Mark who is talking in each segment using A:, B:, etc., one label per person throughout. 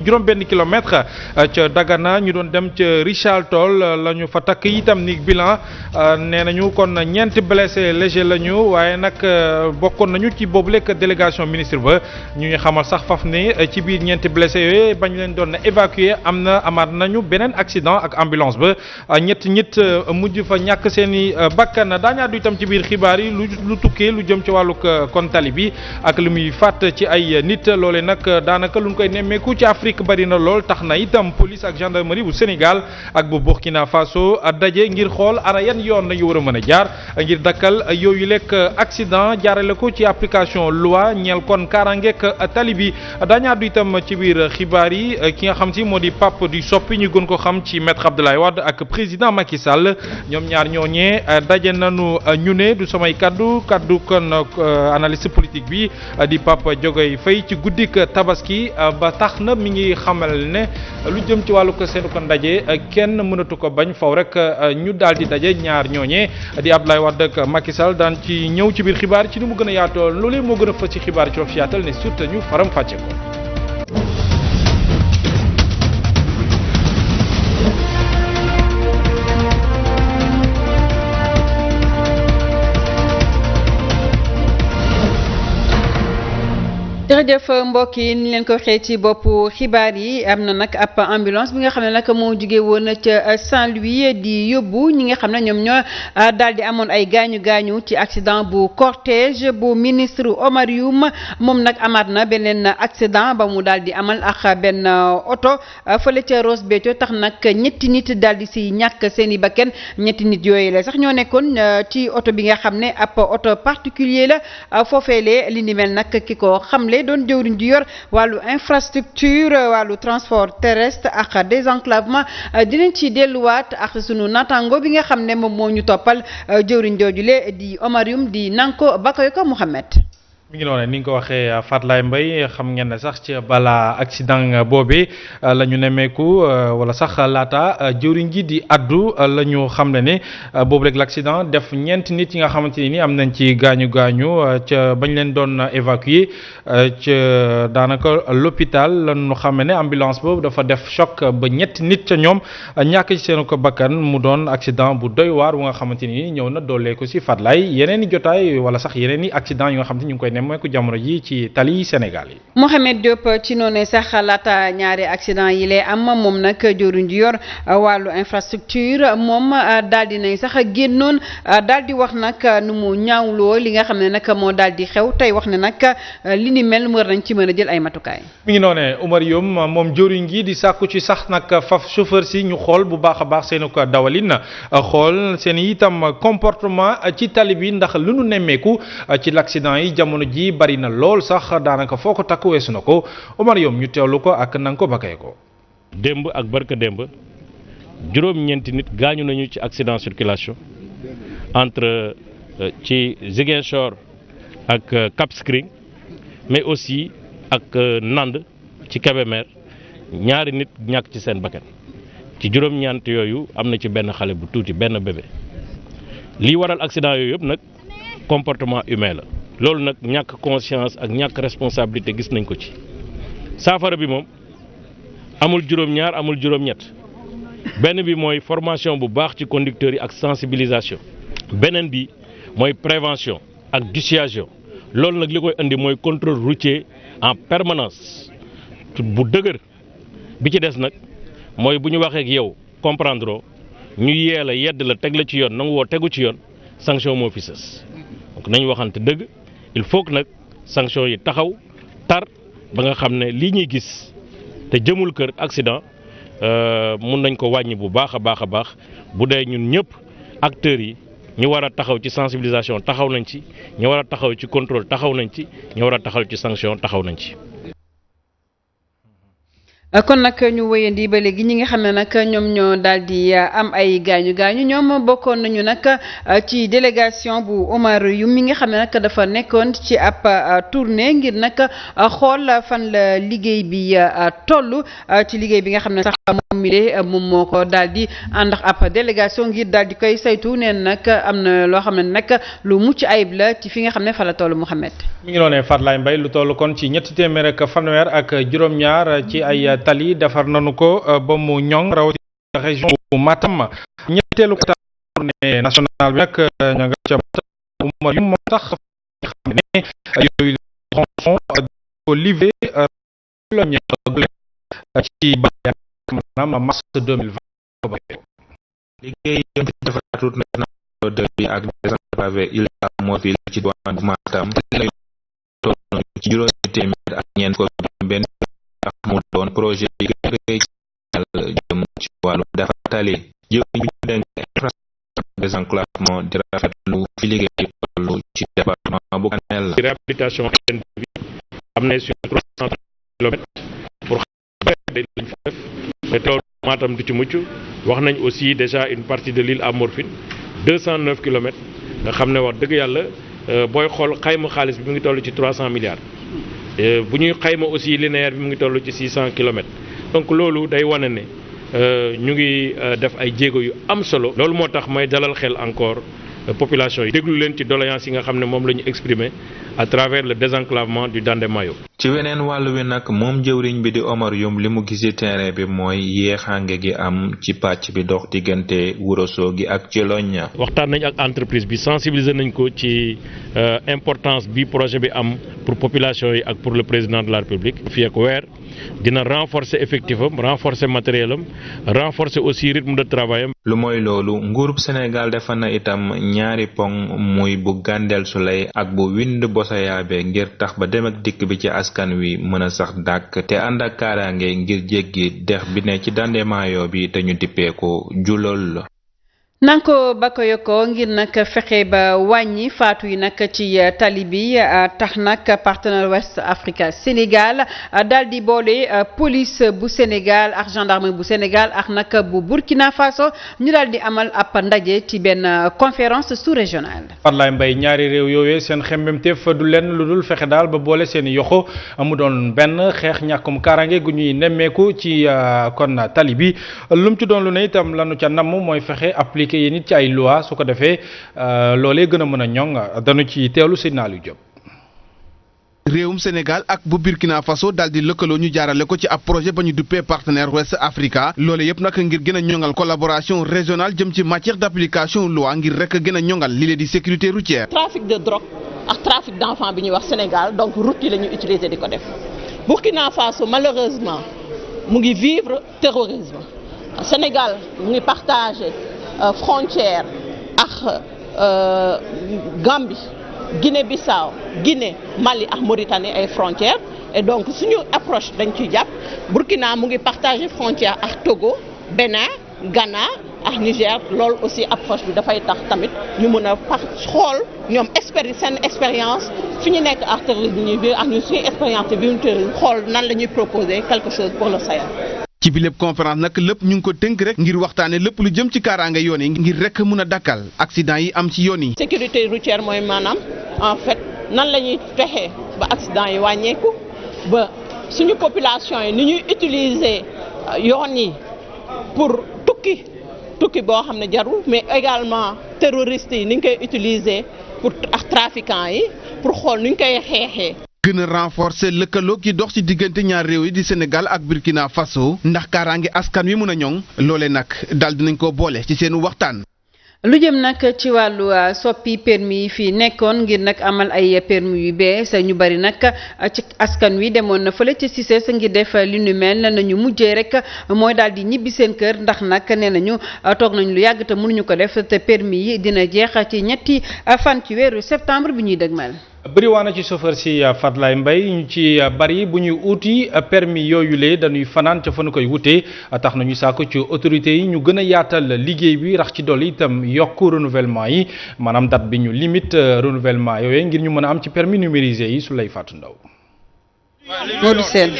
A: juróom benn kilomètre ca Dagana ñu doon dem ca Richard Toll la ñu fa takk itam ni bilan nee nañu kon ñeenti blessé léger la ñu waaye nag bokkoon nañu ci boobu lekk délégation ministre ba ñu ngi xamal sax faf ne ci biir ñeenti blessé yooyu bañ leen doon évacuer amaat nañu beneen accident ak ambulance ba ñetti nit mujj fa ñàkk seen i bakkan daañaadu itam ci biir xibaar yi lu tukkee lu jëm ci wàllug kon tali bi ak lu muy fàtt ci ay nit loole nag daanaka lu ñu koy nemmeeku ci Afrique bari na lool tax na itam police ak gendarmerie bu Sénégal ak bu Burkina Faso daje ngir xool ana yan yoon la ñu war a mën a jaar ngir dakkal yooyu lekk accident jaarale ko ci application loi ñeel kon kaaraangeek tali bi daañaadu itam ci biir xibaar yi ki nga xam si moo di Pape du Soppi ñu gën ko xam ci maître Abdoulaye Wade ak président Macky Sall ñoom ñaar ñooñee daje nañu ñu ne du samay kaddu kon analyste politique bi di Pape Diogaye Faye ci guddik tabaski ba tax na mi ngi xamal ne lu jëm ci wàllu ko seenu ko ndaje kenn mënatu ko bañ faw rek ñu daal di daje ñaar ñooñee di Abdoulaye Wade ak Macky Sall daan ci ñëw ci biir xibaar ci ni mu gën a yaatoo loolee moo gën a fës ci xibaar ci wax yaatal ne surtout ñu faram fàcce ko.
B: jërëjëf mbokk yi ni leen ko waxee ci boppu xibaar yi am na nag ab ambulance bi nga xam ne nag moo jugee woon ca Saint-Louis di yóbbu ñi nga xam ne ñoom ñoo daal di amoon ay gaañu ci accident bu cortège bu ministre Oumar Youm moom nag amaat na beneen accident ba mu daal di amal ak benn oto fële ca Ross Béthio tax nag ñetti nit daal di si ñàkk seen i bakken ñetti nit yooyu la sax ñoo nekkoon ci oto bi nga xam ne ab oto particulier la foofeelee li ni mel nag ki ko xamle doon jëwriñ di yor wàllu infrastructure wàllu transport terrestre ak désenclavement dinañ ci delluwaat ak sunu natango bi nga xam ne moom moo ñu toppal jëwriñ joojule di Oumar Youm di Nanko Bakoyoko Mohamed.
A: mi ngi noonu ni nga ko waxee Fatlaye Mbaye xam ngeen ne sax ci bala accident boobee la ñu nemmeeku wala sax laata jëwriñ ji di addu la ñu xam ne boobu rek l' accident def ñeenti nit yi nga xamante ni am nañ ci gaañu ca bañ leen doon évacuer ca daanaka l'hôpital la ñu xam ne ambulance boobu dafa def choc ba ñetti nit ca ñoom ñàkk ci seen ko bakkan mu doon accident bu doy waar bu nga xamante ni ñëw na doolee ko si Fatlaye yeneen i jotaay wala sax yeneen i accident yi nga xamante ni ñu ngi koy mooy ko jamono ji ci tali Sénégal yi.
B: Mohamed Diop ci noonu sax laata ñaari accident yi lay am moom nag jëwriñ ji yor wàllu infrastructure moom daal di nay sax génnoon daal di wax nag nu mu ñaawloo li nga xam ne nag moo daal di xew tey wax ne nag li ni mel war nañ ci mën a jël ay matukaay.
A: mi ngi noonee Oumar Youm moom jëwriñ gi di sàkku ci sax nag faf chauffeur si ñu xool bu baax a baax seen ko dawalin xool seen itam comportement ci tali bi ndax lu nu nemmeeku ci l'accident yi jamono ji bari na lool sax daanaka foo ko takk weesu na ko Oumar Youm ñu teewlu ko ak nanga ko bakee ko.
C: démb ak barka démb juróom-ñeenti nit gaañu nañu ci accident circulation entre ci Ziguinchor ak Cap Skirring mais aussi ak Nand ci Kébémer ñaari nit ñàkk ci seen bakkan ci juróom-ñeent yooyu am na ci benn xale bu tuuti benn bébé lii waral accident yooyu yëpp nag comportement humain la. loolu nag ñàkk conscience ak ñàkk responsabilité gis nañ ko ci saafara bi moom amul juróom-ñaar amul juróom-ñett benn bi mooy formation bu baax ci conducteurs yi ak sensibilisation beneen bi mooy prévention ak dissuasion loolu nag li koy indi mooy contrôle routier en permanence bu dëgër bi ci des nag mooy bu ñu waxee ak yow comprendre ñu yee la yedd la teg la ci yoon nangu woo tegu ci yoon sanction moo fi sës donc nañ waxante dëgg. il faut que nag sanction yi taxaw tar ba nga xam ne lii ñuy gis te jëmul kër accident mun nañ ko wàññi bu baax a baax bu dee ñun ñëpp acteurs yi ñu war a taxaw ci sensibilisation taxaw nañ ci ñu war a taxaw ci contrôle taxaw nañ ci ñu war a taxaw ci sanction taxaw nañ ci.
B: kon nag ñu wéyandi ba léegi ñi nga xam ne nag ñoom ñoo daal di am ay gaañu ñoom bokkoon nañu nag ci délégation bu Oumar Youm mi nga xam ne nag dafa nekkoon ci ab tournée ngir nag xool fan la liggéey bi toll ci liggéey bi nga xam ne sax moom mi de moom moo ko daal di ànd ak ab délégation ngir daal di koy saytu neen nag am na loo xam ne nag lu mucc ayib la ci fi nga xam ne fa la toll Mouhamed.
A: mi ngi noonee Fatlaye Mbaye lu toll kon ci ñetti téeméer ak fanweer ak juróom-ñaar ci ay tali defar nañu ko ba mu ñoŋ rawatina région bu Matam ñetteelu tournée nationale bi nag ña nga ca Matam moo tax xam ne yooyu tronçon ko livré ci maanaam mars 2020.
D: liggéey yëm ci defaraat route nationale 2 bi ak désenclavé Ila Morphil ci diwaan bu Matam toll ci juróomi téeméer ak ñeent ko benn ak mu doon projet yi gën a jëm ci wàllu defar tali jëwriñ bi ñu dénk infrastructure désenclavement di rafetlu fi liggéey tollu ci département bu Kanel.
C: réhabilitation bi am na sur 330 kilomètres pour lañ fa def te loolu Matam du ci mucc wax nañ aussi déjà une partie de l'île à Morphine 209 kilomètres nga xam ne wax dëgg yàlla booy xool xayma xaalis bi mu ngi toll ci 300 milliards bu ñuy xayma aussi linéaire bi mu ngi toll ci 600 kilomètres donc loolu day wane ne ñu ngi def ay jéego yu am solo. loolu moo tax may dalal xel encore population yi déglu leen ci doléances yi nga xam ne moom la ñu exprimer à travers le désenclavement du Dandé Mayo.
D: ci weneen wàllu wi nag moom jëwriñ bi di Omar Youm li mu gis ci terrain bi mooy yéexaange gi am ci pàcc bi dox diggante Ourossogui ak Thiologne.
C: waxtaan nañ ak entreprise bi sensibiliser nañ ko ci importance bi projet bi am pour population yi ak pour le président de la République. fii ak weer dina renforcer effectif am renforcer matériel am renforcer aussi rythme de travail am.
D: lu mooy loolu nguurub Sénégal defa na itam ñaari pont muy bu Gandel Souley ak bu Wind Bosayaabe ngir tax ba dem ak dikk bi ci askan wi mën a sax dàkk te ànd ak kaaraange ngir jéggi dex bi ne ci Dandé Mayo bi te ñu dippee ko Julol.
B: Nanko Bakayoko ngir nag fexe ba wàññi faatu yi nag ci tali bi tax nag partenaire West Africa Sénégal daal di boole police bu Sénégal ak gendarmerie bu Sénégal ak nag bu Burkina Faso ñu daal di amal ab ndaje ci benn conférence sous-régionale.
A: Fatlaye Mbaye ñaari réew yooyu seen xemmemteef du lenn lu dul fexe daal ba boole seen yoxo mu doon benn xeex ñàkkum kaaraange gu ñuy nemmeeku ci kon tali bi lu mu ci doon lu ne itam lanu ca namm mooy fexe appliquer yi nit ci ay loi su ko defee loolee gën a mën a ñoŋ dañu ci teewlu Seydina Aliou Diop.
E: réewum Sénégal ak bu Burkina Faso daal di lëkkaloo ñu jaarale ko ci ab projet ba ñu duppee partenaire West Africa loole yëpp nag ngir gën a ñoŋal collaboration régionale jëm ci matière d'application loi ngir rek gën a ñoŋal li leen di sécurité routière.
F: trafic de drogue ak trafic d'enfants bi ñuy wax Sénégal donc route yi la ñuy utiliser di ko def Burkina Faso malheureusement mu ngi vivre terrorisme Sénégal mu ngi partager frontière ak Gambie Guinée-Bissau Guinée Mali ak Mauritanie ay frontières et donc suñu approche dañ ciy jàpp Burkina mu ngi partager frontière ak Togo Bénin Ghana ak Niger loolu aussi approche bi dafay tax tamit ñu mën a xool ñoom seen expérience fi ñu nekk ak terrorisme ñuy biir ak ñu suñu expérience bi ñu terrorisme xool nan la ñuy proposer quelque chose pour le Sahel.
E: ci bi lépp conférence nag lépp ñu ngi ko tënk rek ngir waxtaane lépp lu jëm ci kaaraange yoon yi ngir rek mën a dakkal accident yi am ci yoon yi.
F: sécurité routière mooy maanaam en fait nan la ñuy fexe ba accident yi wàññeeku ba suñu population yi ni ñuy utiliser yoon yi pour tukki boo xam ne jarul mais également terroristes yi ni ñu koy utiliser pour ak trafiquants yi pour xool ni ñu koy xeexee.
E: gën a renforcer lëkkaloo gi dox ci diggante ñaar réew yi di Sénégal ak Burkina Faso ndax kaaraange askan wi mën a ñoŋ loole nag daal dinañ ko boole ci seen waxtaan.
B: lu jëm nag ci wàllu soppi permis yi fii nekkoon ngir nag amal ay permis yu bees ñu bari nag ci askan wi demoon na fële ci CICES ngir def li nu mel nañu mujjee rek mooy daal di ñibbi seen kër ndax nag nee nañu toog nañu lu yàgg te mënuñu ko def te permis yi dina jeex ci ñetti fan ci weeru septembre bi ñuy dëgmal.
A: bëriwaana ci chauffeur si Fatlaye Mbaye ñu ci bari bu ñuy uti permis yooyu lee dañuy fanaan ca fa nu koy wutee tax nañu saako ci autorités yi ñu gën a yaatal liggéey bi rax ci dolli itam yokk renouvellement yi maanaam date bi ñu limite renouvellement yooyu ngir ñu mën a am ci permis numérisé yi su lay Fatou Ndaw
B: Modou Sène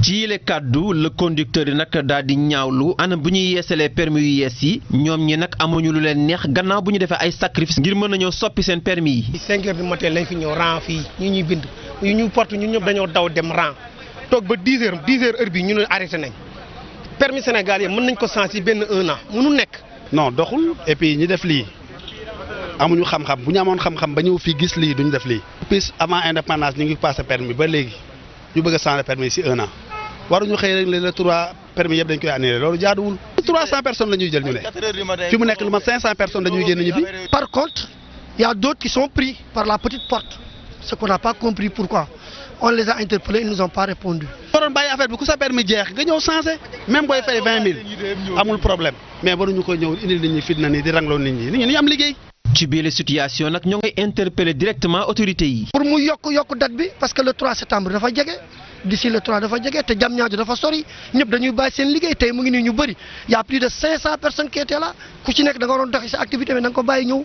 G: ci yile kàddu le conducteur yi nag daal di ñaawlu anam bu ñuy yeesalee permis yu yees yi ñoom ñi nag amuñu lu leen neex gannaaw bu ñu defee ay sacrifice ngir mën a ñëw soppi seen permis yi.
H: 5 heures du matin lañ fi ñëw rang fii ñu ñuy bind ñu porte ñun ñëpp dañoo daw dem rang toog ba 10 heures heure bi ñu ne arrêté nañ permis Sénégal yi mën nañ ko sens yi benn 1 an mënu nekk.
I: non doxul et puis ñi def lii amuñu xam-xam bu ñu amoon xam-xam ba ñëw fii gis lii duñu def lii. puis avant indépendance ñu ngi passé permis ba léegi ñu bëgg a changer permis ci 1 an waruñu xëy rek le 3 permis yëpp dañ koy annulé loolu jaaduwul. 300 personnes la ñuy jël ñu ne fi mu nekk lu ma 500 personnes dañuy génn ñibbi.
J: Par contre, il y a d'autres qui sont pris par la petite porte. Ce qu'on n'a pas compris pourquoi. On les a interpellés, ils nous ont pas répondu.
I: waroon bàyyi affaire bi ku sa permis jeex nga ñëw changé même booy fay 20 000 amul problème mais waruñu ko ñëw indil nit ñi fitna nii di rangloo nit ñi ni am liggéey.
G: ci biir situation nag ñoo ngay interpeller directement autorités yi.
J: Pour mu yokk date bi parce que le 3 septembre dafa jege d'ici le 3 dafa jege te Diamniadio dafa sori ñëpp dañuy bàyyi seen liggéey tey mu ngi nii ñu bëri y a plus de 500 personnes qui étaient là ku ci nekk da nga waroon doxi sa activité mais da nga ko bàyyi ñëw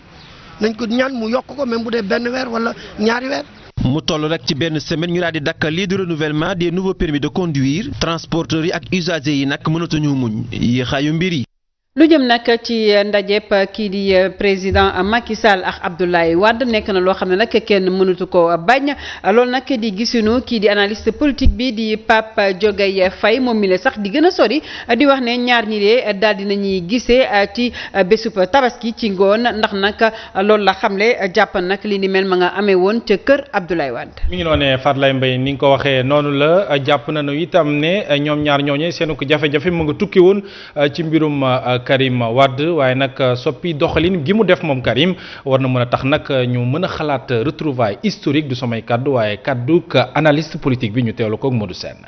J: nañ ko ñaan mu yokk ko même bu dee benn weer wala ñaari weer.
G: mu toll rek ci benn semaine ñu daal di dakkal lii di renouvellement des nouveaux permis de conduire transporteurs yi ak usagers yi nag mënatuñu muñ yéexaayu mbir yi.
B: lu jëm nag ci ndajeb kii di président Macky Sall ak Abdoulaye Wade nekk na loo xam ne nag kenn mënatu ko bañ loolu nag di gisunu kii di analyste politique bi di Pape Diogay Faye moom mi la sax di gën a sori di wax ne ñaar ñi de daal di nañuy gisee ci bésub tabaski ci ngoon ndax nag loolu la xamle jàpp nag li ni mel ma nga amee woon ca kër Abdoulaye Wade.
A: mi ngi noonee Fatou Mbaye ni nga ko waxee noonu la jàpp nañu itam ne ñoom ñaar ñooñee seen ko jafe-jafe mu nga tukki woon ci mbirum Karim Wade waaye nag soppi doxalin gi mu def moom Karim war na mën a tax nag ñu mën a xalaat retrouvailles historique du samay kaddu waaye kaddu analyste politique bi ñu teewlu ko ak Modou Sène.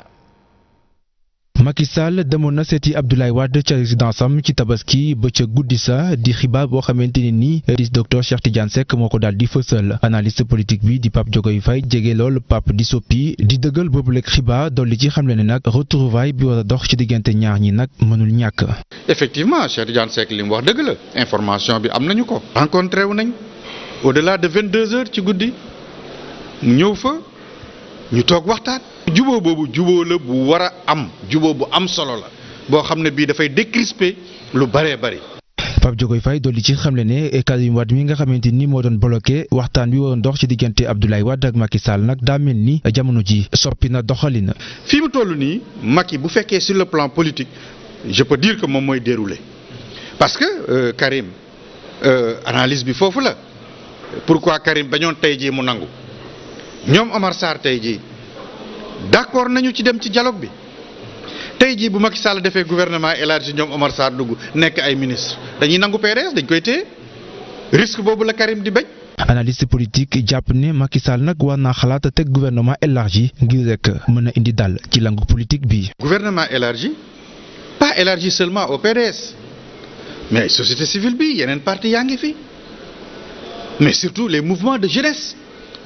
K: Macky Sall demoon na seeti Abdoulaye Wade ca résidence am ci tabaski ba ca guddi sa di xibaar boo xamante ne nii di docteur Cheikh Tidiane Seck moo ko daal di fësal analyste politique bi di Pape Diogoy Faye jege lool Pape di soppi di dëggal boobu lekk xibaar dolli ci xamle ne nag retrouvaille bi war a dox ci diggante ñaar ñi nag mënul ñàkk.
L: Effectivement Cheikh Tidiane Seck li mu wax dëgg la information bi am nañu ko. rencontré wu nañ au-delà de 22 heures ci guddi mu ñëw fa ñu toog waxtaan. jubóo boobu jubóo la bu war a am jubóo bu am solo la boo xam ne bii dafay décrisper lu bëree bëri.
K: Pape Diogoy Faye dolli ci xamle ne Karim Wade mi nga xamante ni moo doon bloqué waxtaan wi waroon dox ci diggante Abdoulaye Wade ak Macky Sall nag daa mel ni jamono ji soppi na doxalin.
L: fii mu toll nii Macky bu fekkee sur le plan politique je peux dire que moom mooy déroulé parce que Karim analyse bi foofu la pourquoi Karim bañoon tey jii mu nangu ñoom Omar Sarr tey jii. d'accord nañu ci dem ci dialogue bi tey jii bu Macky Sall defee gouvernement élargi ñoom Omar Sarr dugg nekk ay ministre dañuy nangu PDS dañ koy téye risque boobu la Karim di bañ.
K: analyste politique jàpp ne Macky Sall nag war naa xalaat teg gouvernement élargi ngir rek mën a indi dal ci langue politique bi.
L: gouvernement élargi pas élargi seulement au PDS mais société civile bi yeneen parti yaa ngi fi mais surtout les mouvements de jeunesse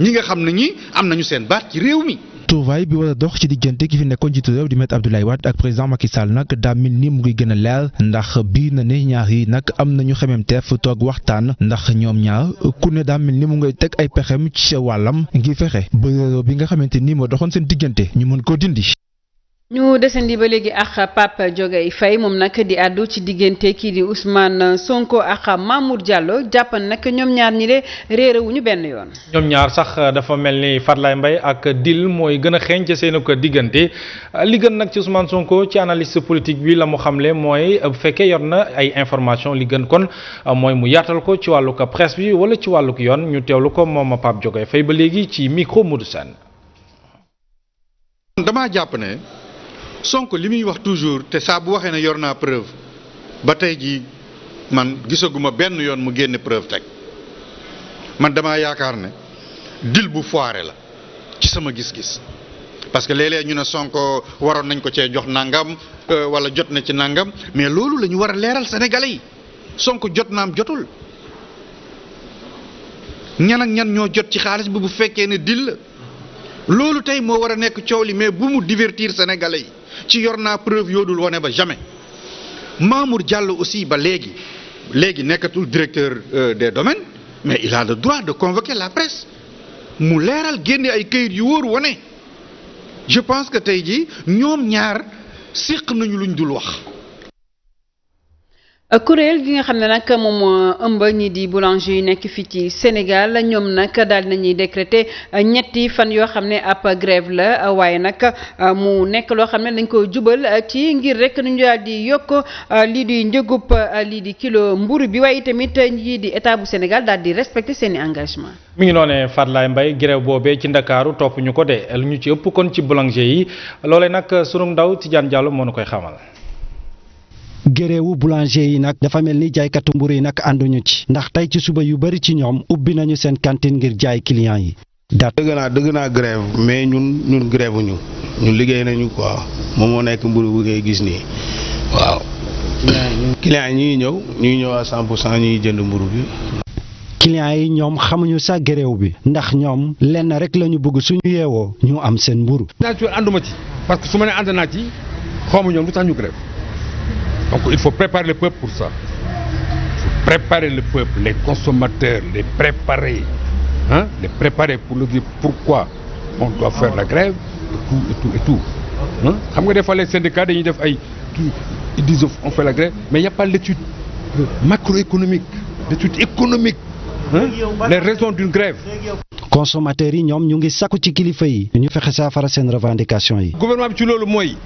L: ñi nga xam ne ñi am nañu seen baat ci réew mi.
K: retrouvaille bi war a dox ci diggante ki fi nekkoon jiitu réew di Maître Abdoulaye Wade ak président Macky Sall nag daa mel ni mu ngi gën a leer ndax biir na ne ñaar yi nag am nañu xememteef toog waxtaan ndax ñoom ñaar ku ne daa mel ni mu ngay teg ay pexem ci wàllam ngir fexe ba réeroo bi nga xamante ni moo doxoon seen diggante ñu mën koo dindi.
B: ñu desandi ba léegi ak Pape Diogay Faye moom nag di àddu ci diggante kii di Ousmane Sonko ak Mamour Diallo jàppan nag ñoom ñaar ñi de réerewuñu benn yoon.
A: ñoom ñaar sax dafa mel ni Fatou Mbaye ak dil mooy gën a xeeñ ca seen ko diggante li gën nag ci Ousmane Sonko ci analyste politique bi la mu xamle mooy bu fekkee yor na ay information li gën kon mooy mu yaatal ko ci wàllu ko presse bi wala ci wàllu ko yoon ñu teewlu ko moom Pape Diogay Faye ba léegi ci micro Modou Sène.
L: damaa jàpp ne. Sonko li muy wax toujours te saa bu waxee ne yor naa preuve ba tey jii man gisaguma benn yoon mu génne preuve teg man damaa yaakaar ne dil bu foiré la ci sama gis-gis parce que léeg-léeg ñu ne Sonko waroon nañ ko cee jox nangam wala jot na ci nangam mais loolu la ñu war a leeral Sénégalais yi Sonko jot naam jotul ñan ak ñan ñoo jot ci xaalis bi bu fekkee ne dil la loolu tey moo war a nekk coow li mais bu mu divertir Sénégalais yi. ci yor naa preuve yoodul wane ba jamais Mamour Diallo aussi ba léegi nekkatul directeur des domaines mais il a le droit de convoquer la presse mu leeral génne ay këyit yu wóor wane je pense que tey jii ñoom ñaar séq nañu luñ dul wax.
B: kuréel gi nga xam ne nag moom moo ëmb ñi di boulanger yi nekk fii ci Sénégal ñoom nag daal nañuy décréter ñetti fan yoo xam ne ab grève la waaye nag mu nekk loo xam ne dañ ko jubal ci ngir rek ñu daal di yokk lii di njëgub lii di kilo mburu bi waaye tamit ñii di état bu Sénégal daal di respecter seeni engagement.
A: mi ngi noonee Fatlaye Mbaye grève boobee ci Ndakaaru topp ñu ko de lu ñu ci ëpp kon ci boulanger yi loolee nag sunu ndaw Tidiane Diallo moo nu koy xamal.
M: géréewu boulanger yi nag dafa mel ni jaaykatu mburu yi nag ànduñu ci ndax tey ci suba yu bari ci ñoom ubbi nañu seen cantine ngir jaay clients yi.
N: dëgg naa grève mais ñun grève ñun liggéey nañu quoi moom moo nekk mburu bu ngay gis nii waaw. clients yi ñuy ñëw à 100% ñuy jënd mburu bi.
M: clients yi ñoom xamuñu sax géréew bi ndax ñoom lenn rek lañu bëgg suñu yeewoo ñu am seen mburu.
O: ànduma ci parce que su ma nee ànd naa ci xawma ñoom lu tax ñu grève. Donc il faut préparer le peuple pour ça. Il faut préparer le peuple, les consommateurs, les préparer. Les préparer pour leur dire pourquoi on doit faire la grève et tout. Xam nga des fois les syndicats dañuy def ay ils disent on fait la grève mais il n'y a pas l'étude macroéconomique, l'étude économique. Les raisons d'une grève.
M: consommateurs yi ñoom ñu ngi sakku ci kilifa yi ñu fexe saafara seen revendication yi.
O: gouvernement bi ci loolu mooy